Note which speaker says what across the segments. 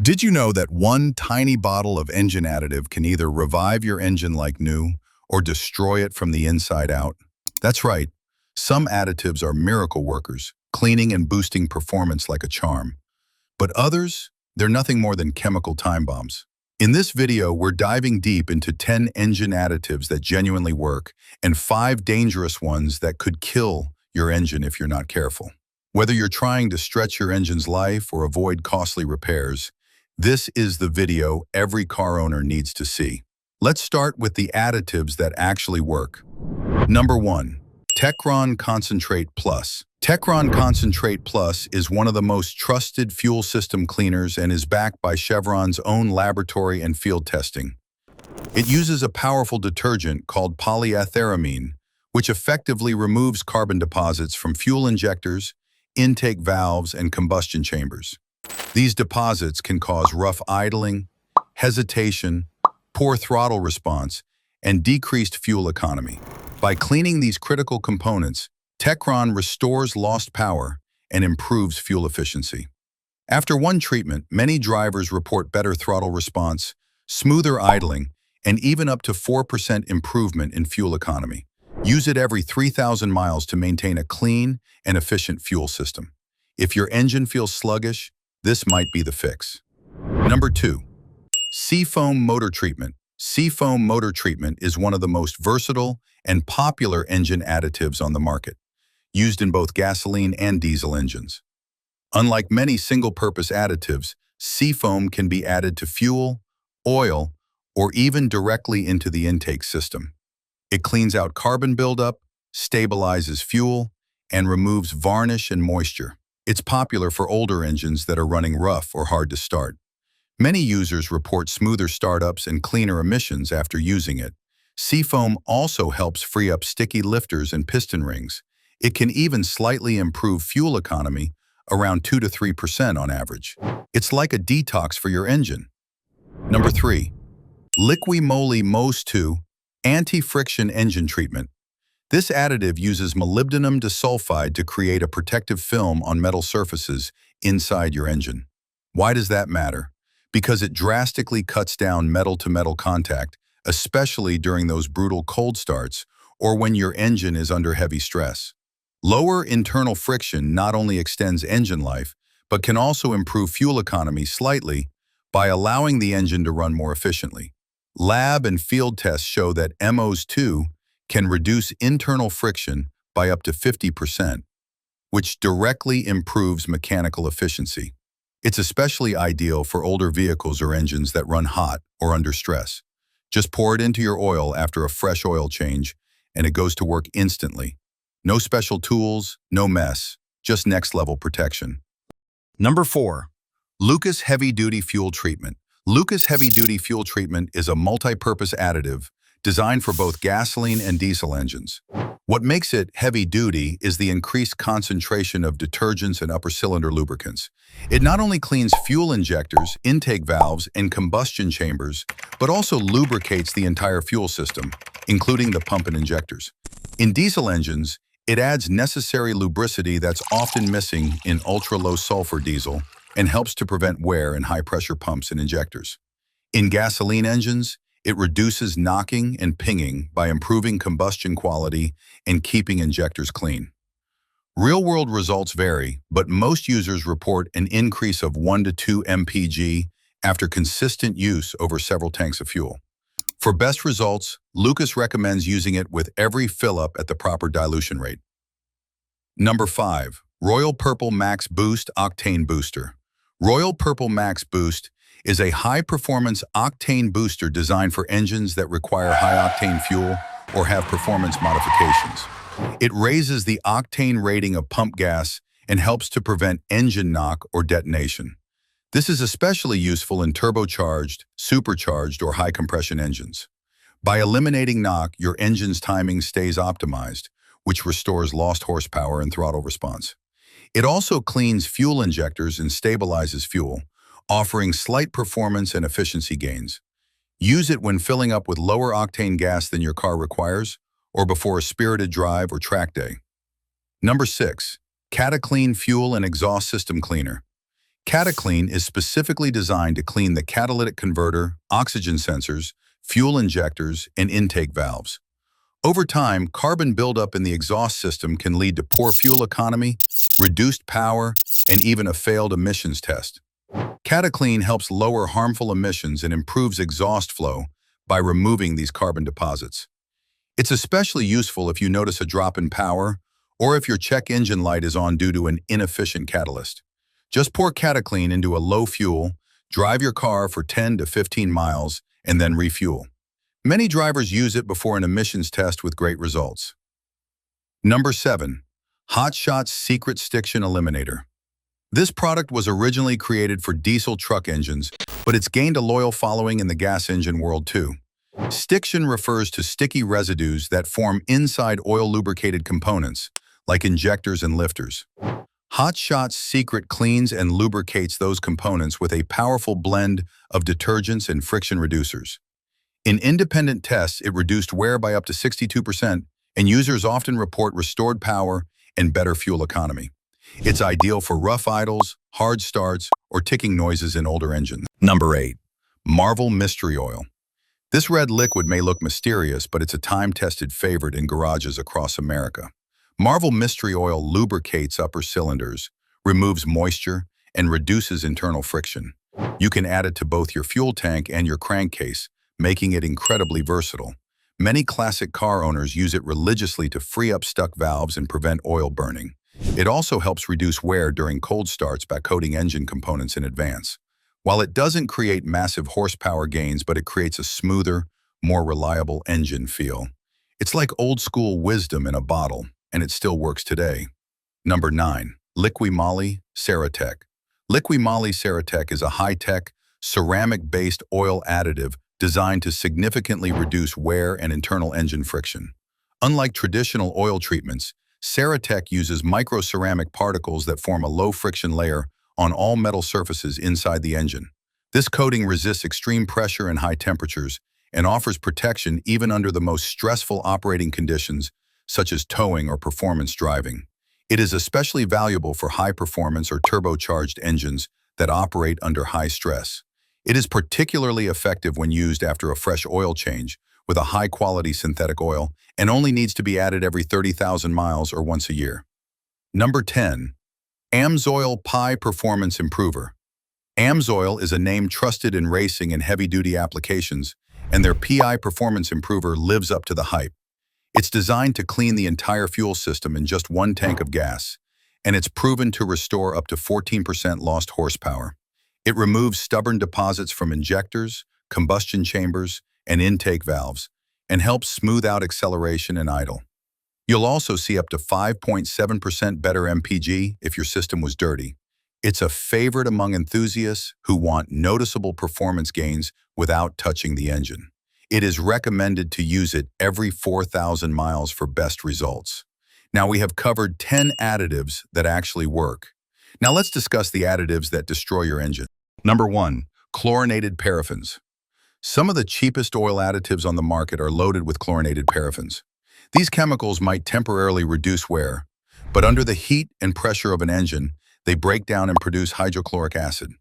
Speaker 1: Did you know that one tiny bottle of engine additive can either revive your engine like new or destroy it from the inside out? That's right. Some additives are miracle workers, cleaning and boosting performance like a charm. But others, they're nothing more than chemical time bombs. In this video, we're diving deep into 10 engine additives that genuinely work and 5 dangerous ones that could kill your engine if you're not careful. Whether you're trying to stretch your engine's life or avoid costly repairs, this is the video every car owner needs to see. Let's start with the additives that actually work. Number 1. Techron Concentrate Plus. Techron Concentrate Plus is one of the most trusted fuel system cleaners and is backed by Chevron's own laboratory and field testing. It uses a powerful detergent called polyetheramine, which effectively removes carbon deposits from fuel injectors, intake valves, and combustion chambers. These deposits can cause rough idling, hesitation, poor throttle response, and decreased fuel economy. By cleaning these critical components, Techron restores lost power and improves fuel efficiency. After one treatment, many drivers report better throttle response, smoother idling, and even up to 4% improvement in fuel economy. Use it every 3,000 miles to maintain a clean and efficient fuel system. If your engine feels sluggish, this might be the fix. Number 2. Seafoam Motor Treatment. Seafoam Motor Treatment is one of the most versatile and popular engine additives on the market, used in both gasoline and diesel engines. Unlike many single-purpose additives, seafoam can be added to fuel, oil, or even directly into the intake system. It cleans out carbon buildup, stabilizes fuel, and removes varnish and moisture. It's popular for older engines that are running rough or hard to start. Many users report smoother startups and cleaner emissions after using it. Seafoam also helps free up sticky lifters and piston rings. It can even slightly improve fuel economy, around 2 to 3% on average. It's like a detox for your engine. Number 3. Liqui Moly Mos 2 Anti-Friction Engine Treatment. This additive uses molybdenum disulfide to create a protective film on metal surfaces inside your engine. Why does that matter? Because it drastically cuts down metal-to-metal contact, especially during those brutal cold starts or when your engine is under heavy stress. Lower internal friction not only extends engine life, but can also improve fuel economy slightly by allowing the engine to run more efficiently. Lab and field tests show that MOS2 can reduce internal friction by up to 50%, which directly improves mechanical efficiency. It's especially ideal for older vehicles or engines that run hot or under stress. Just pour it into your oil after a fresh oil change, and it goes to work instantly. No special tools, no mess, just next-level protection. Number 4. Liqui Heavy-Duty Fuel Treatment. Liqui Heavy-Duty Fuel Treatment is a multi-purpose additive designed for both gasoline and diesel engines. What makes it heavy-duty is the increased concentration of detergents and upper-cylinder lubricants. It not only cleans fuel injectors, intake valves, and combustion chambers, but also lubricates the entire fuel system, including the pump and injectors. In diesel engines, it adds necessary lubricity that's often missing in ultra-low sulfur diesel and helps to prevent wear in high-pressure pumps and injectors. In gasoline engines, it reduces knocking and pinging by improving combustion quality and keeping injectors clean. Real-world results vary, but most users report an increase of 1 to 2 mpg after consistent use over several tanks of fuel. For best results, Liqui recommends using it with every fill-up at the proper dilution rate. Number 5. Royal Purple Max Boost Octane Booster. Royal Purple Max Boost is a high-performance octane booster designed for engines that require high-octane fuel or have performance modifications. It raises the octane rating of pump gas and helps to prevent engine knock or detonation. This is especially useful in turbocharged, supercharged, or high-compression engines. By eliminating knock, your engine's timing stays optimized, which restores lost horsepower and throttle response. It also cleans fuel injectors and stabilizes fuel, offering slight performance and efficiency gains. Use it when filling up with lower octane gas than your car requires, or before a spirited drive or track day. Number 6. Cataclean Fuel and Exhaust System Cleaner. Cataclean is specifically designed to clean the catalytic converter, oxygen sensors, fuel injectors, and intake valves. Over time, carbon buildup in the exhaust system can lead to poor fuel economy, reduced power, and even a failed emissions test. Cataclean helps lower harmful emissions and improves exhaust flow by removing these carbon deposits. It's especially useful if you notice a drop in power or if your check engine light is on due to an inefficient catalyst. Just pour Cataclean into a low fuel, drive your car for 10 to 15 miles, and then refuel. Many drivers use it before an emissions test with great results. Number 7. Hot Shot's Secret Stiction Eliminator. This product was originally created for diesel truck engines, but it's gained a loyal following in the gas engine world too. Stiction refers to sticky residues that form inside oil-lubricated components, like injectors and lifters. Hot Shot's Secret cleans and lubricates those components with a powerful blend of detergents and friction reducers. In independent tests, it reduced wear by up to 62%, and users often report restored power and better fuel economy. It's ideal for rough idles, hard starts, or ticking noises in older engines. Number 8. Marvel Mystery Oil. This red liquid may look mysterious, but it's a time-tested favorite in garages across America. Marvel Mystery Oil lubricates upper cylinders, removes moisture, and reduces internal friction. You can add it to both your fuel tank and your crankcase, making it incredibly versatile. Many classic car owners use it religiously to free up stuck valves and prevent oil burning. It also helps reduce wear during cold starts by coating engine components in advance. While it doesn't create massive horsepower gains, but it creates a smoother, more reliable engine feel. It's like old-school wisdom in a bottle, and it still works today. Number 9. Liqualy Serat. Liqualy Serat is a high-tech, ceramic-based oil additive designed to significantly reduce wear and internal engine friction. Unlike traditional oil treatments, Serat uses microceramic particles that form a low-friction layer on all metal surfaces inside the engine. This coating resists extreme pressure and high temperatures and offers protection even under the most stressful operating conditions, such as towing or performance driving. It is especially valuable for high-performance or turbocharged engines that operate under high stress. It is particularly effective when used after a fresh oil change with a high-quality synthetic oil and only needs to be added every 30,000 miles or once a year. Number 10. Amsoil Pi Performance Improver. Amsoil is a name trusted in racing and heavy-duty applications, and their PI Performance Improver lives up to the hype. It's designed to clean the entire fuel system in just one tank of gas, and it's proven to restore up to 14% lost horsepower. It removes stubborn deposits from injectors, combustion chambers, and intake valves, and helps smooth out acceleration and idle. You'll also see up to 5.7% better MPG if your system was dirty. It's a favorite among enthusiasts who want noticeable performance gains without touching the engine. It is recommended to use it every 4,000 miles for best results. Now we have covered 10 additives that actually work. Now let's discuss the additives that destroy your engine. Number 1. Chlorinated paraffins. Some of the cheapest oil additives on the market are loaded with chlorinated paraffins. These chemicals might temporarily reduce wear, but under the heat and pressure of an engine, they break down and produce hydrochloric acid.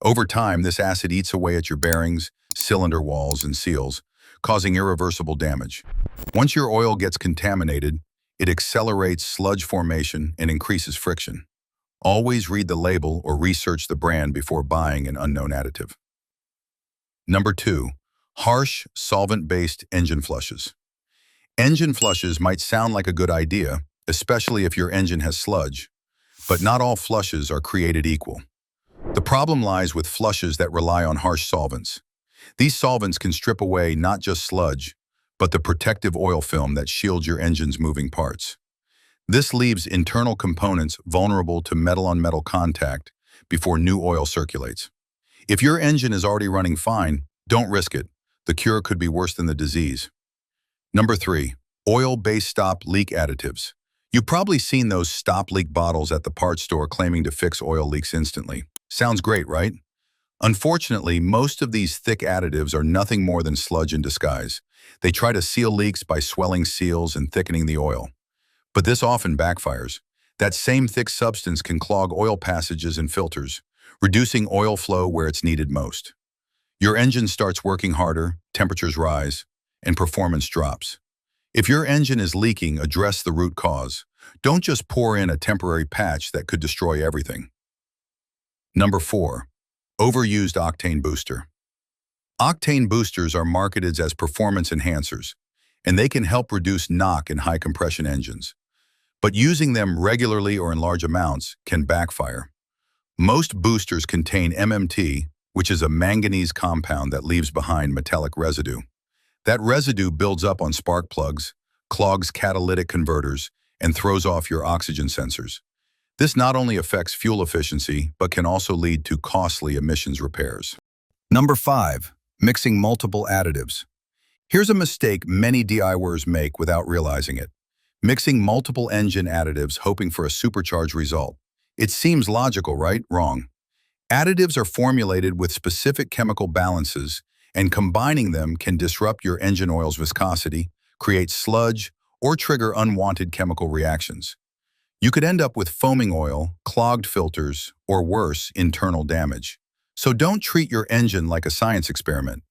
Speaker 1: Over time, this acid eats away at your bearings, cylinder walls, and seals, causing irreversible damage. Once your oil gets contaminated, it accelerates sludge formation and increases friction. Always read the label or research the brand before buying an unknown additive. Number 2. Harsh, solvent-based engine flushes. Engine flushes might sound like a good idea, especially if your engine has sludge, but not all flushes are created equal. The problem lies with flushes that rely on harsh solvents. These solvents can strip away not just sludge, but the protective oil film that shields your engine's moving parts. This leaves internal components vulnerable to metal-on-metal contact before new oil circulates. If your engine is already running fine, don't risk it. The cure could be worse than the disease. Number 3. Oil-based stop leak additives. You've probably seen those stop leak bottles at the parts store claiming to fix oil leaks instantly. Sounds great, right? Unfortunately, most of these thick additives are nothing more than sludge in disguise. They try to seal leaks by swelling seals and thickening the oil. But this often backfires. That same thick substance can clog oil passages and filters, reducing oil flow where it's needed most. Your engine starts working harder, temperatures rise, and performance drops. If your engine is leaking, address the root cause. Don't just pour in a temporary patch that could destroy everything. Number 4. Overused octane booster. Octane boosters are marketed as performance enhancers, and they can help reduce knock in high-compression engines. But using them regularly or in large amounts can backfire. Most boosters contain MMT, which is a manganese compound that leaves behind metallic residue. That residue builds up on spark plugs, clogs catalytic converters, and throws off your oxygen sensors. This not only affects fuel efficiency, but can also lead to costly emissions repairs. Number 5. Mixing multiple additives. Here's a mistake many DIYers make without realizing it. Mixing multiple engine additives hoping for a supercharged result. It seems logical, right? Wrong. Additives are formulated with specific chemical balances, and combining them can disrupt your engine oil's viscosity, create sludge, or trigger unwanted chemical reactions. You could end up with foaming oil, clogged filters, or worse, internal damage. So don't treat your engine like a science experiment.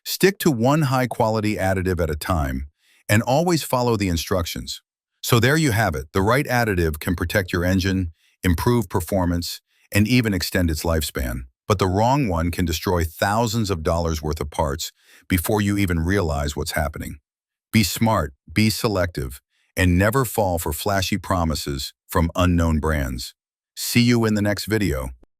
Speaker 1: Stick to one high-quality additive at a time, and always follow the instructions. So there you have it. The right additive can protect your engine, improve performance, and even extend its lifespan. But the wrong one can destroy thousands of dollars worth of parts before you even realize what's happening. Be smart, be selective, and never fall for flashy promises from unknown brands. See you in the next video.